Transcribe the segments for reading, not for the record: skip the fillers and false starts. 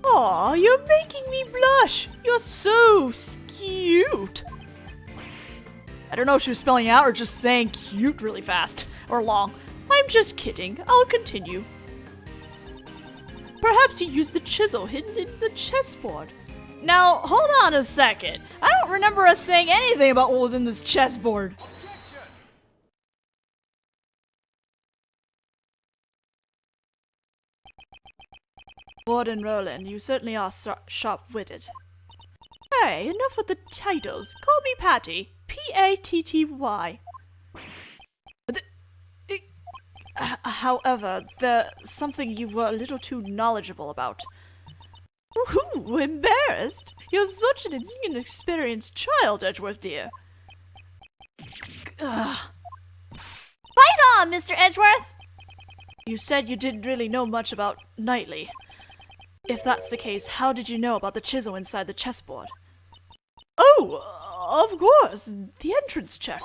Aw, you're making me blush. You're so cute. I don't know if she was spelling it out or just saying cute really fast or long. I'm just kidding. I'll continue. Perhaps you used the chisel hidden in the chessboard. Now, hold on a second. I don't remember us saying anything about what was in this chessboard. Warden Roland, you certainly are sharp-witted. Hey, enough with the titles. Call me Patty. P-A-T-T-Y. However, there's something you were a little too knowledgeable about. Ooh, embarrassed? You're such an inexperienced child, Edgeworth dear. Ugh. Fight on, Mr. Edgeworth! You said you didn't really know much about Knightley. If that's the case, how did you know about the chisel inside the chessboard? Oh, of course, the entrance check.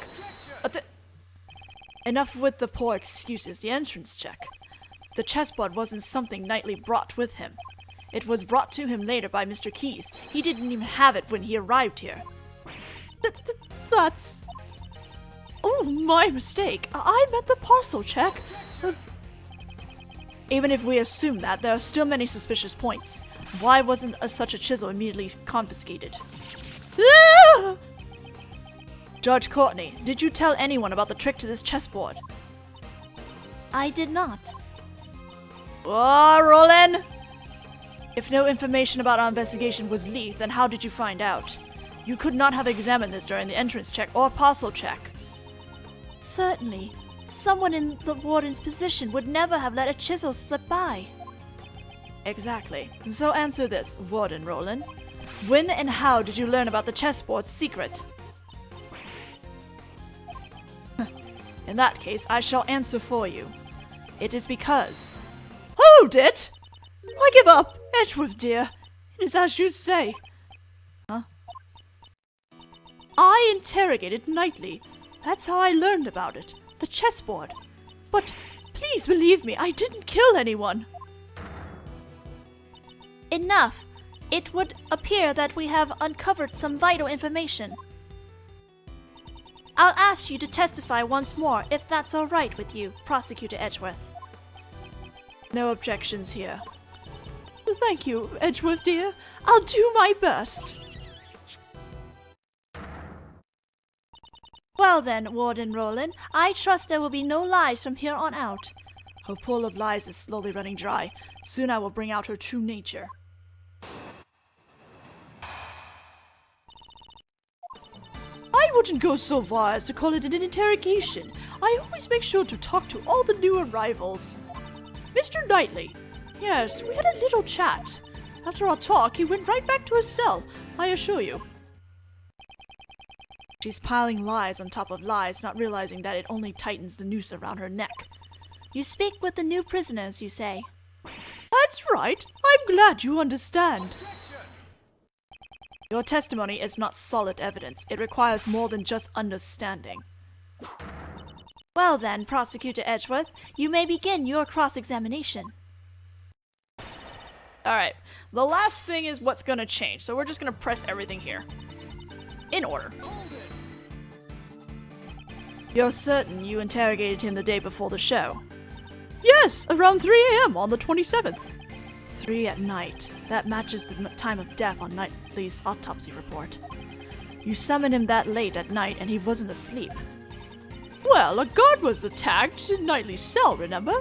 Enough with the poor excuses, the entrance check. The chessboard wasn't something Knightley brought with him. It was brought to him later by Mr. Keyes. He didn't even have it when he arrived here. That's... Oh, my mistake. I meant the parcel check. Even if we assume that, there are still many suspicious points. Why wasn't such a chisel immediately confiscated? Ah! Judge Courtney, did you tell anyone about the trick to this chessboard? I did not. Oh, Roland! If no information about our investigation was leaked, then how did you find out? You could not have examined this during the entrance check or parcel check. Certainly. Someone in the warden's position would never have let a chisel slip by. Exactly. So answer this, Warden Roland. When and how did you learn about the chessboard's secret? In that case, I shall answer for you. It is because... Hold it! I give up, Edgeworth dear. It is as you say. Huh? I interrogated Knightley. That's how I learned about it. The chessboard. But please believe me, I didn't kill anyone. Enough. It would appear that we have uncovered some vital information. I'll ask you to testify once more, if that's all right with you, Prosecutor Edgeworth. No objections here. Thank you, Edgeworth dear. I'll do my best. Well then, Warden Roland, I trust there will be no lies from here on out. Her pool of lies is slowly running dry. Soon I will bring out her true nature. I wouldn't go so far as to call it an interrogation. I always make sure to talk to all the new arrivals. Mr. Knightley. Yes, we had a little chat. After our talk, he went right back to his cell, I assure you. She's piling lies on top of lies, not realizing that it only tightens the noose around her neck. You speak with the new prisoners, you say? That's right. I'm glad you understand. Your testimony is not solid evidence. It requires more than just understanding. Well then, Prosecutor Edgeworth, you may begin your cross-examination. Alright, the last thing is what's gonna change, so we're just gonna press everything here. In order. You're certain you interrogated him the day before the show? Yes, around 3 a.m. on the 27th. 3 at night. That matches the time of death on Knightley's autopsy report. You summoned him that late at night and he wasn't asleep. Well, a guard was attacked in Knightley's cell, remember?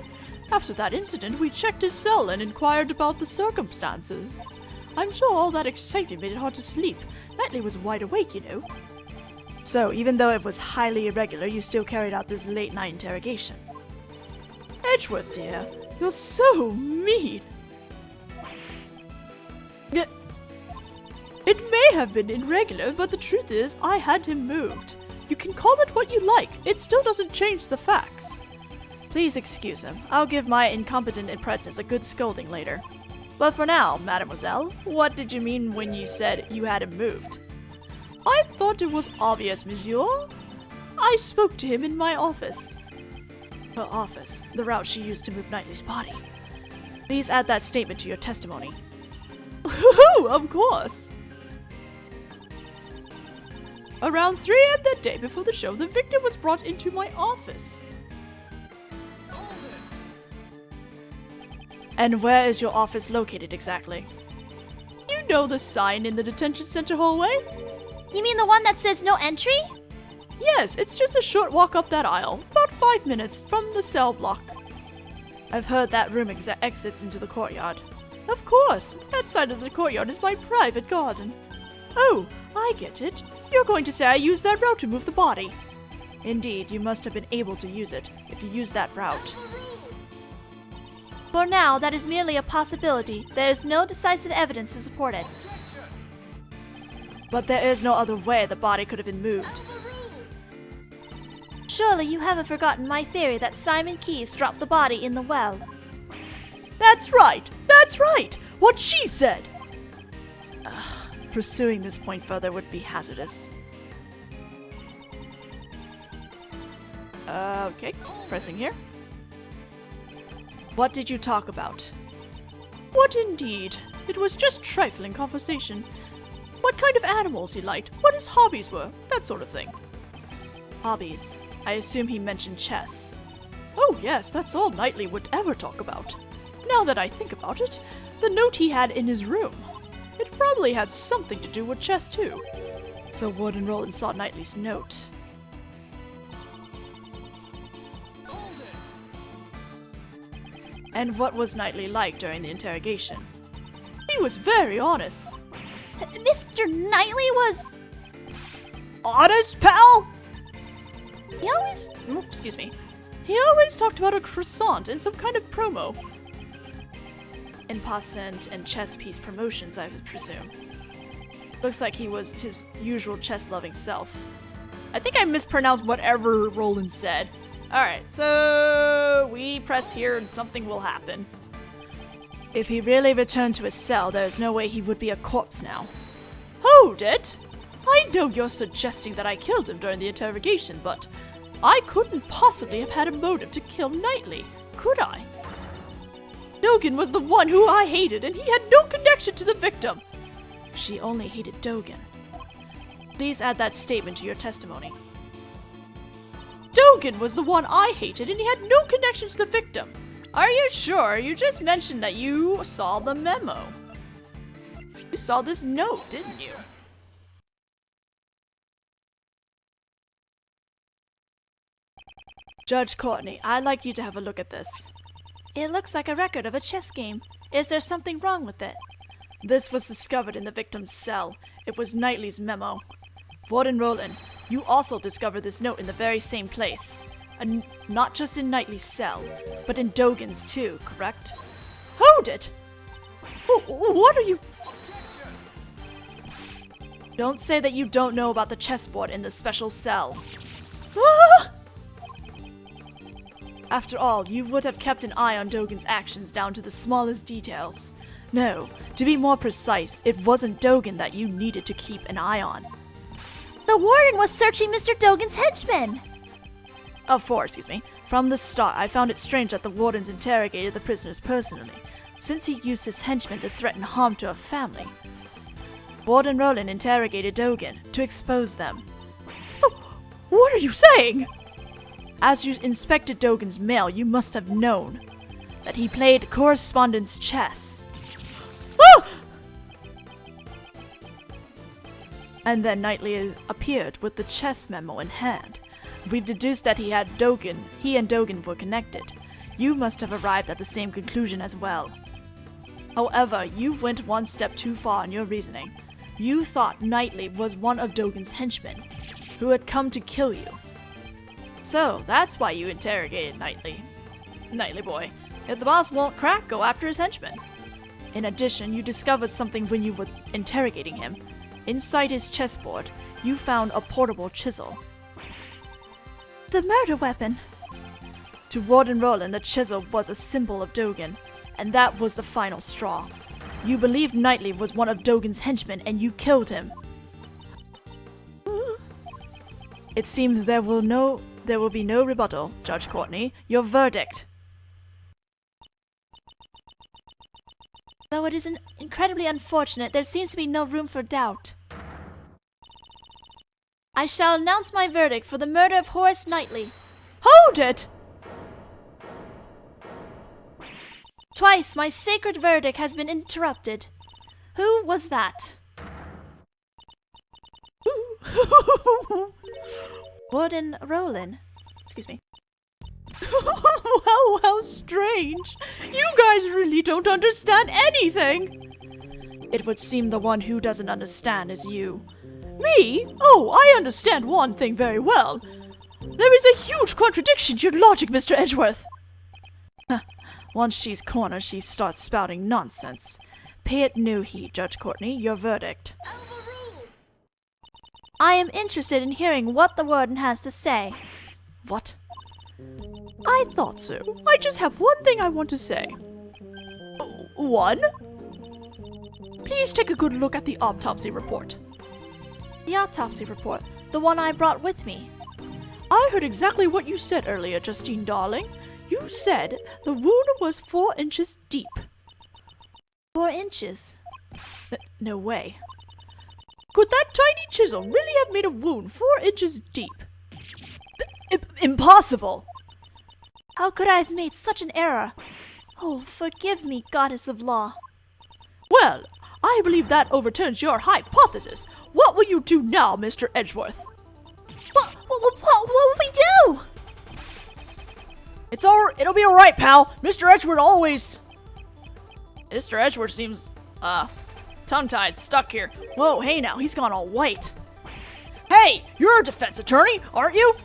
After that incident, we checked his cell and inquired about the circumstances. I'm sure all that excitement made it hard to sleep. Knightley was wide awake, you know. So, even though it was highly irregular, you still carried out this late-night interrogation. Edgeworth, dear, you're so mean. It may have been irregular, but the truth is, I had him moved. You can call it what you like, it still doesn't change the facts. Please excuse him. I'll give my incompetent apprentice a good scolding later. But for now, mademoiselle, what did you mean when you said you had him moved? I thought it was obvious, monsieur. I spoke to him in my office. Her office, the route she used to move Knightley's body. Please add that statement to your testimony. Of course! Around 3 a.m. that day before the show, the victim was brought into my office. And where is your office located exactly? You know the sign in the detention center hallway? You mean the one that says no entry? Yes, it's just a short walk up that aisle, about 5 minutes from the cell block. I've heard that room exits into the courtyard. Of course, that side of the courtyard is my private garden. Oh, I get it. You're going to say I used that route to move the body. Indeed, you must have been able to use it if you used that route. For now, that is merely a possibility. There is no decisive evidence to support it. But there is no other way the body could have been moved. Surely you haven't forgotten my theory that Simon Keyes dropped the body in the well. That's right! That's right! What she said! Pursuing this point further would be hazardous. Okay, pressing here. What did you talk about? What indeed? It was just trifling conversation. What kind of animals he liked, what his hobbies were, that sort of thing. Hobbies. I assume he mentioned chess. Oh yes, that's all Knightley would ever talk about. Now that I think about it, the note he had in his room. It probably had something to do with chess too. So Warden Roland saw Knightley's note. And what was Knightley like during the interrogation? He was very honest. Mr. Knightley was... Honest, pal? He always... Excuse me. He always talked about a croissant and some kind of promo. In passant and chess piece promotions, I would presume. Looks like he was his usual chess-loving self. I think I mispronounced whatever Roland said. Alright, so we press here and something will happen. If he really returned to his cell, there is no way he would be a corpse now. Hold it! I know you're suggesting that I killed him during the interrogation, but I couldn't possibly have had a motive to kill Knightley, could I? Dogen was the one who I hated, and he had no connection to the victim. She only hated Dogen. Please add that statement to your testimony. Dogen was the one I hated, and he had no connection to the victim. Are you sure? You just mentioned that you saw the memo. You saw this note, didn't you? Judge Courtney, I'd like you to have a look at this. It looks like a record of a chess game. Is there something wrong with it? This was discovered in the victim's cell. It was Knightley's memo. Warden Roland, you also discovered this note in the very same place. And not just in Knightley's cell, but in Dogen's too, correct? Hold it! What are you... Don't say that you don't know about the chessboard in the special cell. Ah! After all, you would have kept an eye on Dogen's actions down to the smallest details. No, to be more precise, it wasn't Dogen that you needed to keep an eye on. The warden was searching Mr. Dogen's henchmen! From the start, I found it strange that the wardens interrogated the prisoners personally, since he used his henchmen to threaten harm to a family. Warden Roland interrogated Dogen to expose them. So, what are you saying? As you inspected Dogen's mail, you must have known that he played correspondence chess. Ah! And then Knightley appeared with the chess memo in hand. We've deduced that he and Dogen were connected. You must have arrived at the same conclusion as well. However, you went one step too far in your reasoning. You thought Knightley was one of Dogen's henchmen, who had come to kill you. So, that's why you interrogated Knightley. Knightley boy, if the boss won't crack, go after his henchmen. In addition, you discovered something when you were interrogating him. Inside his chessboard, you found a portable chisel. The murder weapon! To Warden Roland, the chisel was a symbol of Dogen, and that was the final straw. You believed Knightley was one of Dogen's henchmen, and you killed him. It seems there will be no rebuttal, Judge Courtney. Your verdict. Though it is incredibly unfortunate, there seems to be no room for doubt. I shall announce my verdict for the murder of Horace Knightley. Hold it! Twice my sacred verdict has been interrupted. Who was that? Warden Roland. Excuse me. How strange. You guys really don't understand anything. It would seem the one who doesn't understand is you. Me? Oh, I understand one thing very well. There is a huge contradiction to your logic, Mr. Edgeworth. Once she's cornered, she starts spouting nonsense. Pay it no heed, Judge Courtney. Your verdict. I am interested in hearing what the warden has to say. What? I thought so. I just have one thing I want to say. One? Please take a good look at the autopsy report. The autopsy report, the one I brought with me. I heard exactly what you said earlier, Justine darling. You said the wound was 4 inches deep. 4 inches? No way. Could that tiny chisel really have made a wound 4 inches deep? Impossible! How could I have made such an error? Oh, forgive me, goddess of law. Well, I believe that overturns your hypothesis. What will you do now, Mr. Edgeworth? What will we do? It'll be alright, pal. Mr. Edgeworth always... Mr. Edgeworth seems, tongue-tied, stuck here. Whoa, hey now, he's gone all white. Hey, you're a defense attorney, aren't you?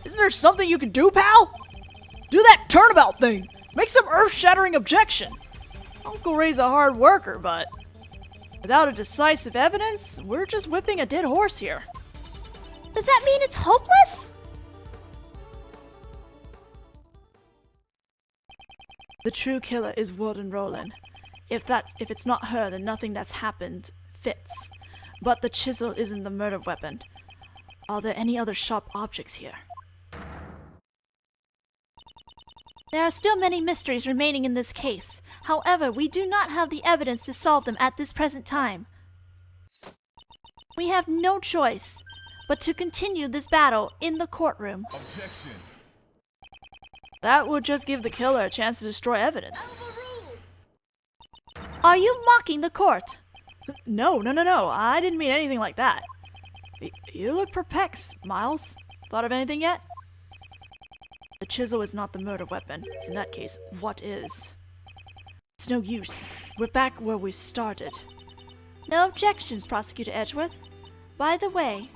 Isn't there something you can do, pal? Do that turnabout thing. Make some earth-shattering objection. Uncle Ray's a hard worker, but without a decisive evidence, we're just whipping a dead horse here. Does that mean it's hopeless? The true killer is Warden Roland. If it's not her, then nothing that's happened fits. But the chisel isn't the murder weapon. Are there any other sharp objects here? There are still many mysteries remaining in this case. However, we do not have the evidence to solve them at this present time. We have no choice but to continue this battle in the courtroom. Objection. That would just give the killer a chance to destroy evidence. Are you mocking the court? No. I didn't mean anything like that. You look perplexed, Miles. Thought of anything yet? The chisel is not the murder weapon. In that case, what is? It's no use. We're back where we started. No objections, Prosecutor Edgeworth. By the way,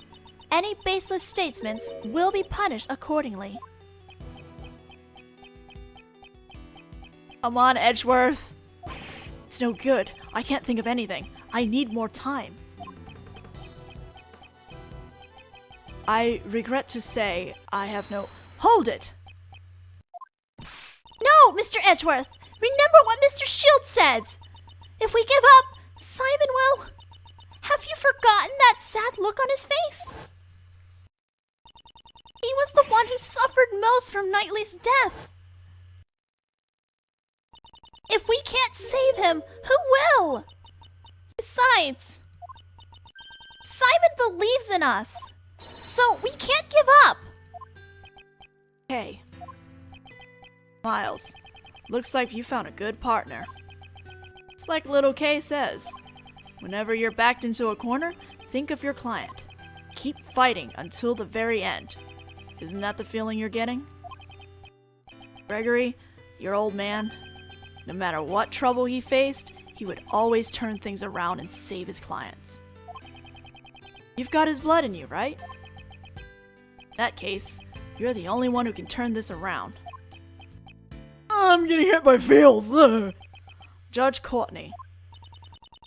any baseless statements will be punished accordingly. Come on, Edgeworth. It's no good. I can't think of anything. I need more time. I regret to say I have no... Hold it! No, Mr. Edgeworth! Remember what Mr. Shield said! If we give up, Simon will... Have you forgotten that sad look on his face? He was the one who suffered most from Knightley's death. If we can't save him, who will? Besides, Simon believes in us, so we can't give up. Hey. Miles, looks like you found a good partner. It's like little Kay says. Whenever you're backed into a corner, think of your client. Keep fighting until the very end. Isn't that the feeling you're getting? Gregory, your old man, no matter what trouble he faced, he would always turn things around and save his clients. You've got his blood in you, right? In that case, you're the only one who can turn this around. I'm getting hit by feels. Judge Courtney.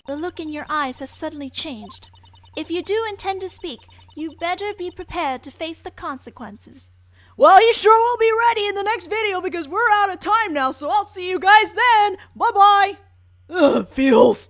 The look in your eyes has suddenly changed. If you do intend to speak, you better be prepared to face the consequences. Well, you sure will be ready in the next video because we're out of time now, so I'll see you guys then. Bye-bye. Feels.